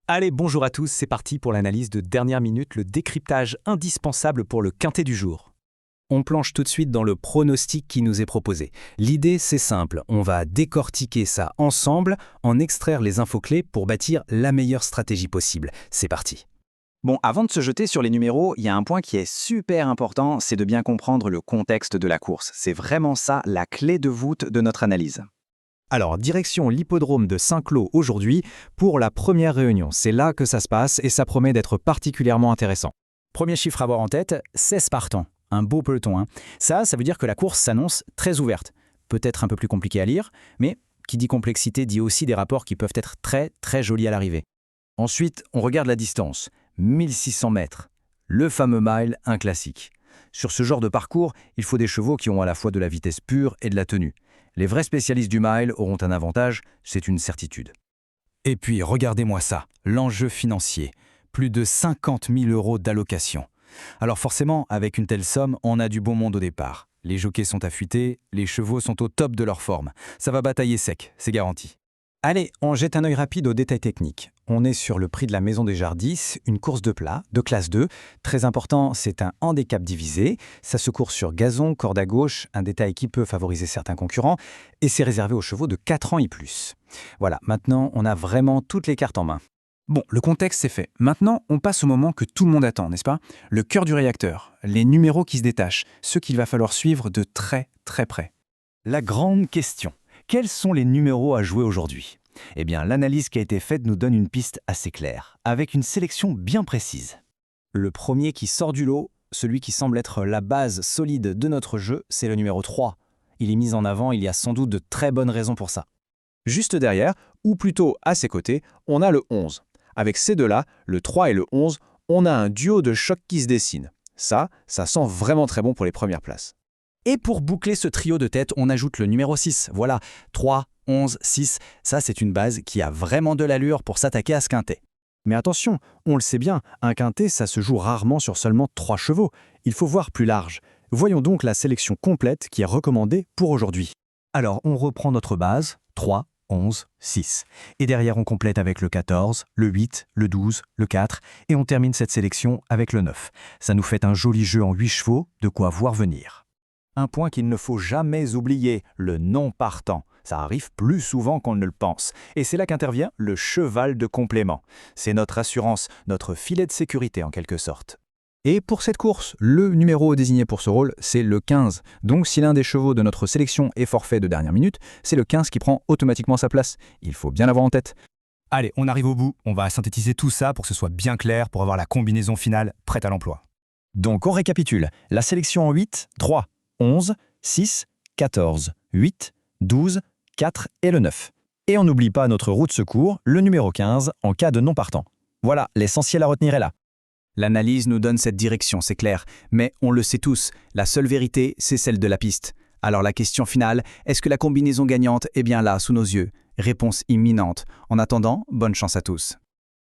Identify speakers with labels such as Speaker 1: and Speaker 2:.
Speaker 1: Allez, bonjour à tous, c'est parti pour l'analyse de dernière minute, le décryptage indispensable pour le quintet du jour. On planche tout de suite dans le pronostic qui nous est proposé. L'idée, c'est simple, on va décortiquer ça ensemble, en extraire les infos clés pour bâtir la meilleure stratégie possible. C'est parti.
Speaker 2: Bon, avant de se jeter sur les numéros, il y a un point qui est super important, c'est de bien comprendre le contexte de la course. C'est vraiment ça la clé de voûte de notre analyse.
Speaker 1: Alors, direction l'hippodrome de Saint-Cloud aujourd'hui pour la première réunion. C'est là que ça se passe et ça promet d'être particulièrement intéressant.
Speaker 3: Premier chiffre à avoir en tête, 16 partants. Un beau peloton. Ça veut dire que la course s'annonce très ouverte. Peut-être un peu plus compliqué à lire, mais qui dit complexité dit aussi des rapports qui peuvent être très très jolis à l'arrivée.
Speaker 1: Ensuite, on regarde la distance. 1600 mètres. Le fameux mile, un classique. Sur ce genre de parcours, il faut des chevaux qui ont à la fois de la vitesse pure et de la tenue. Les vrais spécialistes du mile auront un avantage, c'est une certitude. Et puis, regardez-moi ça, l'enjeu financier. Plus de 50 000 € d'allocation. Alors forcément, avec une telle somme, on a du bon monde au départ. Les jockeys sont affûtés, les chevaux sont au top de leur forme. Ça va batailler sec, c'est garanti. Allez, on jette un œil rapide aux détails techniques. On est sur le prix de la Maison des Jardis, une course de plat, de classe 2. Très important, c'est un handicap divisé. Ça se court sur gazon, corde à gauche, un détail qui peut favoriser certains concurrents. Et c'est réservé aux chevaux de 4 ans et plus. Voilà, maintenant, on a vraiment toutes les cartes en main.
Speaker 3: Bon, le contexte c'est fait. Maintenant, on passe au moment que tout le monde attend, n'est-ce pas? Le cœur du réacteur, les numéros qui se détachent, ceux qu'il va falloir suivre de très très près.
Speaker 1: La grande question. Quels sont les numéros à jouer aujourd'hui? Eh bien, l'analyse qui a été faite nous donne une piste assez claire, avec une sélection bien précise. Le premier qui sort du lot, celui qui semble être la base solide de notre jeu, c'est le numéro 3. Il est mis en avant, il y a sans doute de très bonnes raisons pour ça.
Speaker 4: Juste derrière, ou plutôt à ses côtés, on a le 11. Avec ces deux-là, le 3 et le 11, on a un duo de choc qui se dessine. Ça sent vraiment très bon pour les premières places.
Speaker 3: Et pour boucler ce trio de tête, on ajoute le numéro 6. Voilà, 3, 11, 6, ça c'est une base qui a vraiment de l'allure pour s'attaquer à ce quintet.
Speaker 4: Mais attention, on le sait bien, un quintet ça se joue rarement sur seulement 3 chevaux. Il faut voir plus large. Voyons donc la sélection complète qui est recommandée pour aujourd'hui.
Speaker 1: Alors on reprend notre base, 3, 11, 6. Et derrière on complète avec le 14, le 8, le 12, le 4, et on termine cette sélection avec le 9. Ça nous fait un joli jeu en 8 chevaux, de quoi voir venir. Un point qu'il ne faut jamais oublier, le non partant. Ça arrive plus souvent qu'on ne le pense. Et c'est là qu'intervient le cheval de complément. C'est notre assurance, notre filet de sécurité en quelque sorte. Et pour cette course, le numéro désigné pour ce rôle, c'est le 15. Donc si l'un des chevaux de notre sélection est forfait de dernière minute, c'est le 15 qui prend automatiquement sa place. Il faut bien l'avoir en tête.
Speaker 3: Allez, on arrive au bout. On va synthétiser tout ça pour que ce soit bien clair, pour avoir la combinaison finale prête à l'emploi.
Speaker 1: Donc on récapitule. La sélection en 8, 3, 11, 6, 14, 8, 12, 4 et le 9. Et on n'oublie pas notre roue de secours, le numéro 15, en cas de non partant. Voilà, l'essentiel à retenir est là. L'analyse nous donne cette direction, c'est clair, mais on le sait tous, la seule vérité, c'est celle de la piste. Alors la question finale, est-ce que la combinaison gagnante est bien là, sous nos yeux? Réponse imminente. En attendant, bonne chance à tous.